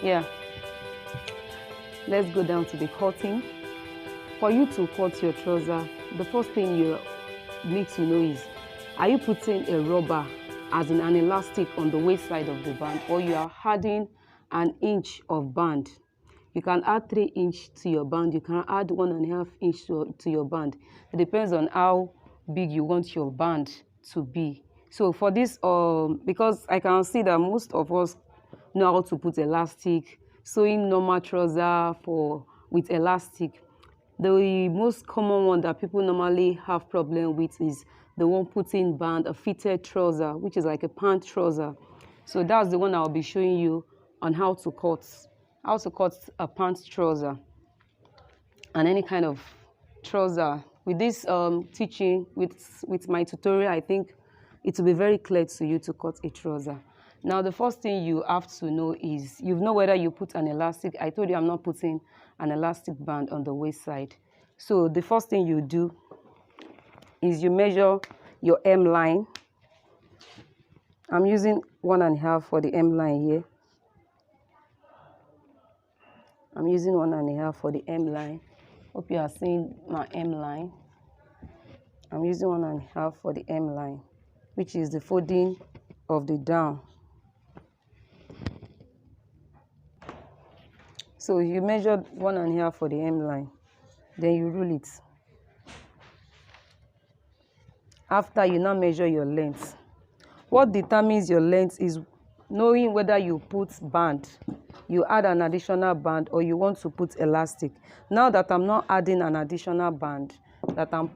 Yeah, let's go down to the cutting. For you to cut your trouser, the first thing you need to know is, are you putting a rubber, as in an elastic, on the waist side of the band, or you are adding an inch of band? You can add 3 inches to your band. You can add 1.5 inch to your band. It depends on how big you want your band to be. So for this, because I can see that most of us know how to put elastic, sewing normal trouser with elastic. The most common one that people normally have problem with is the one putting band, a fitted trouser, which is like a pant trouser. So that's the one I'll be showing you on how to cut a pant trouser and any kind of trouser. With this teaching, with my tutorial, I think it will be very clear to you to cut a trouser. Now, the first thing you have to know is, you know whether you put an elastic. I told you I'm not putting an elastic band on the waist side. So the first thing you do is you measure your hem line. I'm using 1.5 for the hem line here. I'm using 1.5 for the hem line. Hope you are seeing my hem line. I'm using 1.5 for the hem line, which is the folding of the down. So you measure 1.5 for the hem line, then you rule it. After, you now measure your length. What determines your length is knowing whether you put band, you add an additional band, or you want to put elastic. Now that I'm not adding an additional band, that I'm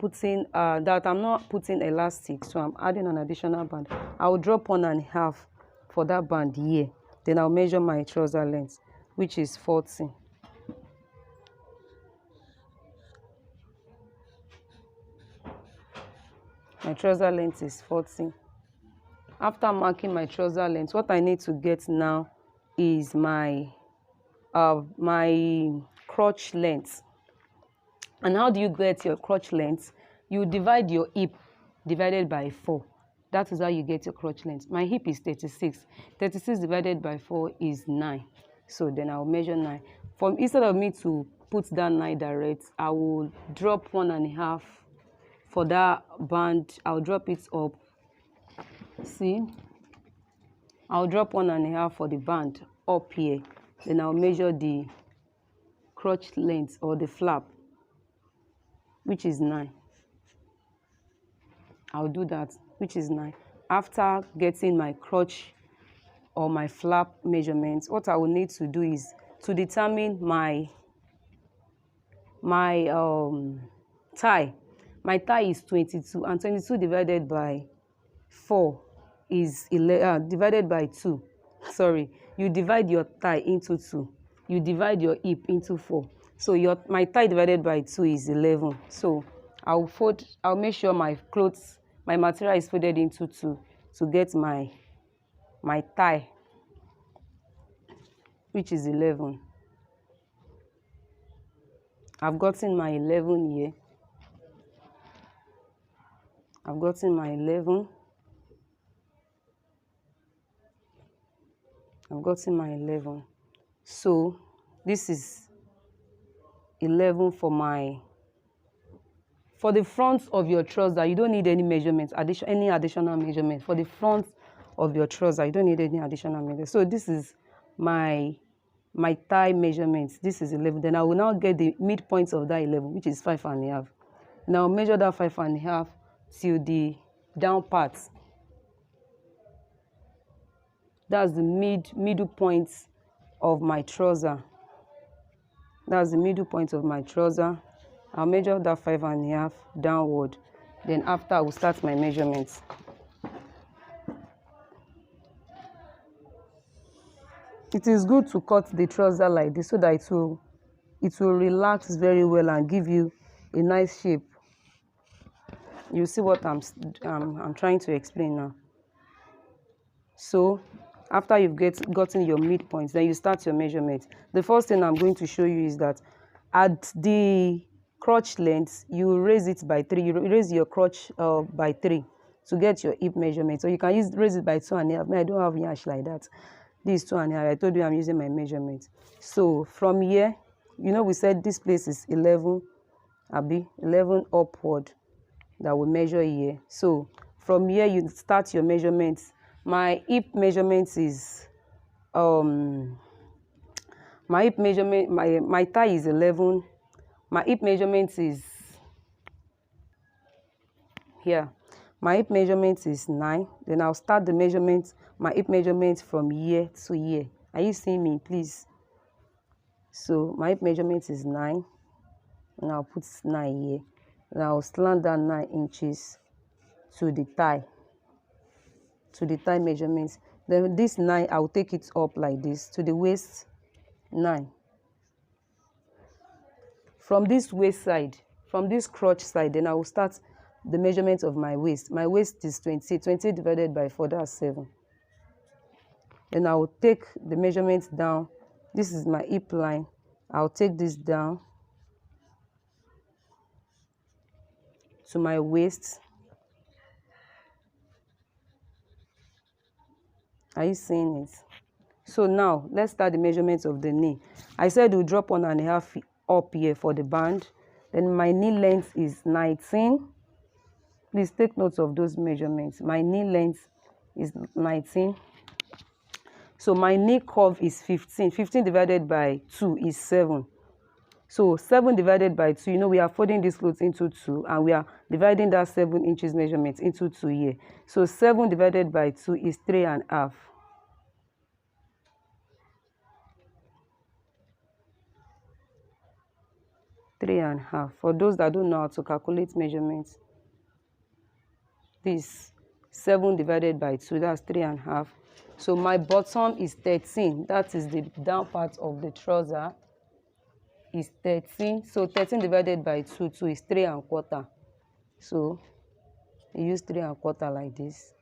not putting elastic, so I'm adding an additional band, I'll drop 1.5 for that band here. Then I'll measure my trouser length, which is 40. My trouser length is 40. After marking my trouser length, what I need to get now is my crotch length. And how do you get your crotch length? You divide your hip divided by 4. That is how you get your crotch length. My hip is 36. 36 divided by 4 is 9. So then I'll measure 9. Instead of me to put that 9 direct, I will drop 1.5 for that band. I'll drop it up. See? I'll drop 1.5 for the band up here. Then I'll measure the crotch length or the flap, which is 9. I'll do that, which is 9. After getting my crotch or my flap measurements, what I will need to do is to determine my thigh. My thigh is 22, and 22 divided by 4 is 11, divided by 2. Sorry, you divide your thigh into 2. You divide your hip into 4. So my thigh divided by 2 is 11. So I'll make sure my material is folded into 2 to get my thigh, which is 11. I've gotten my 11 here. I've gotten my 11. I've gotten my 11. So this is 11 for the front of your trouser. You don't need any measurement, any additional measurement. For the front of your trouser, you don't need any additional measurement. So this is my thigh measurement. This is 11. Then I will now get the midpoint of that 11, which is 5.5. Now measure that 5.5 till the down part. That's the middle point of my trouser. That's the middle point of my trouser. I'll measure that 5.5 downward. Then after, I will start my measurements. It is good to cut the trouser like this so that it will relax very well and give you a nice shape. You see what I'm trying to explain now. So after you've gotten your midpoints, then you start your measurement. The first thing I'm going to show you is that at the crotch length, you raise it by 3. You raise your crotch by 3 to get your hip measurement. So you can raise it by 2.5. I don't have yash like that. This is 2.5. I told you I'm using my measurement. So from here, you know, we said this place is 11, Abi, 11 upward that we measure here. So from here, you start your measurements. My hip measurement is my hip measurement, my thigh is 11. My hip measurement is here. My hip measurement is 9. Then I'll start the measurement, my hip measurement from here to here. Are you seeing me, please? So my hip measurement is 9. And I'll put 9 here. And I'll slant down 9 inches to the thigh. To the thigh measurement. Then this 9, I'll take it up like this to the waist 9. From this waist side, from this crotch side, then I will start the measurement of my waist. My waist is 20. 20 divided by 4, that's 7. Then I will take the measurement down. This is my hip line. I'll take this down to my waist. Are you seeing it? So now, let's start the measurement of the knee. I said we'll drop 1.5 up here for the band. Then my knee length is 19. Please take note of those measurements. My knee length is 19. So my knee curve is 15. 15 divided by 2 is 7. So 7 divided by 2, you know, we are folding this clothes into 2, and we are dividing that 7 inches measurement into 2 here. So 7 divided by 2 is 3.5. For those that don't know how to calculate measurements, this 7 divided by 2, that's 3.5. So my bottom is 13. That is the down part of the trouser is 13. So 13 divided by 2 is 3.25. So you use 3.25 like this.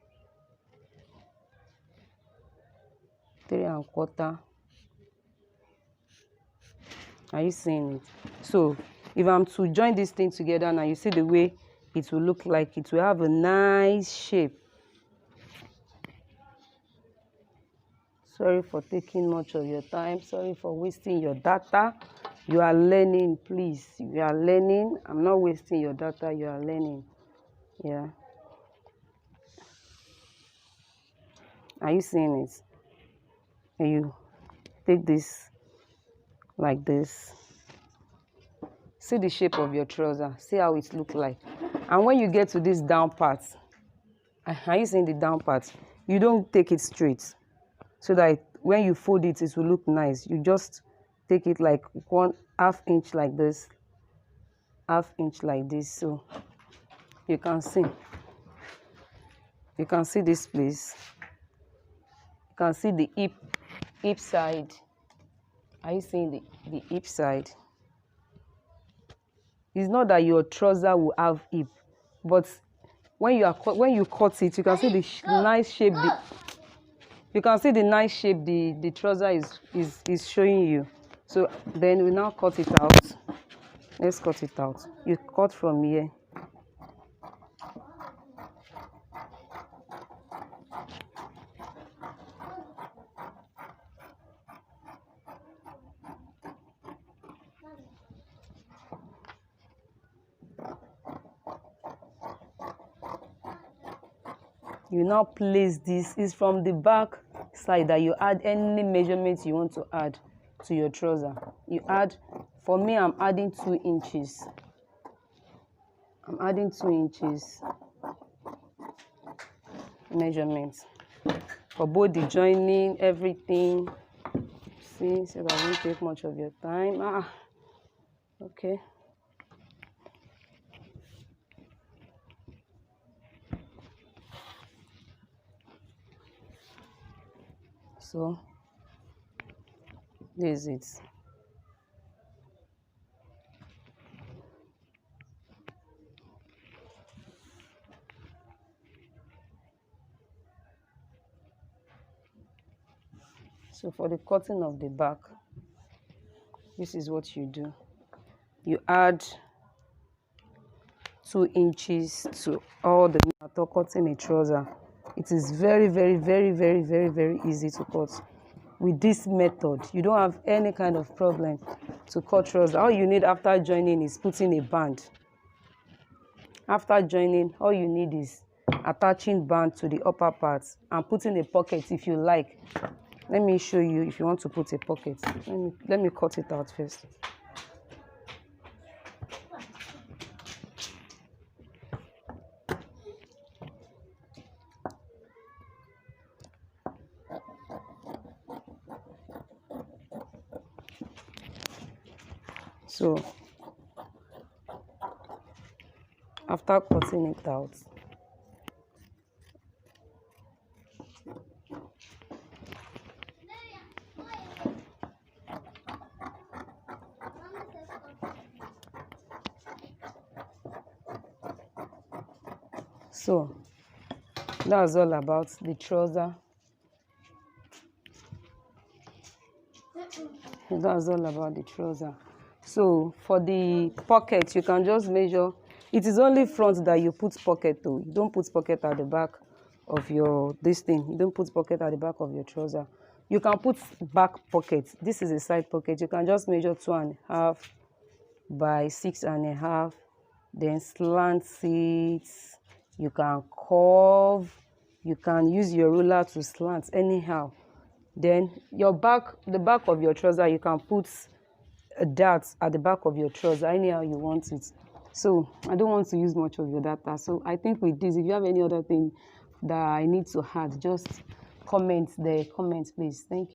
3.25. Are you seeing it? So if I'm to join this thing together now, you see the way it will look like. It will have a nice shape. Sorry for taking much of your time. Sorry for wasting your data. You are learning, please. You are learning. I'm not wasting your data. You are learning. Yeah. Are you seeing it? And you take this like this. See the shape of your trouser. See how it looks like. And when you get to this down part, are you seeing the down part? You don't take it straight, so that when you fold it, it will look nice. You just take it like 1/2 inch like this, 1/2 inch like this. So you can see. You can see this place. You can see the hip side. Are you seeing the hip side? It's not that your trouser will have hip, but when you cut it, you can see the nice shape. You can see the nice shape the trouser is showing you. So then we now cut it out. Let's cut it out. You cut from here. You now place this. Is from the back side that you add any measurements you want to add to your trouser. You add, for me, I'm adding 2 inches. I'm adding 2 inches measurements for both the joining, everything. See, so I won't take much of your time. Okay. So this is it. So for the cutting of the back, this is what you do. You add 2 inches to all the after cutting a trouser. It is very, very, very, very, very, very easy to cut. with this method, you don't have any kind of problem to cut trouser. All you need after joining is putting a band. After joining, all you need is attaching band to the upper part and putting a pocket if you like. Let me show you if you want to put a pocket. Let me cut it out first. So after cutting it out, so that's all about the trouser. That's all about the trouser. So for the pocket, you can just measure. It is only front that you put pocket though. You don't put pocket at the back of your this thing. You don't put pocket at the back of your trouser. You can put back pocket. This is a side pocket. You can just measure 2.5 by 6.5. Then slant it. You can curve. You can use your ruler to slant anyhow. Then your back, the back of your trouser, you can put a dart at the back of your trouser anyhow you want it. So I don't want to use much of your data. So I think with this, if you have any other thing that I need to add, just comment there. Comment, please. Thank you.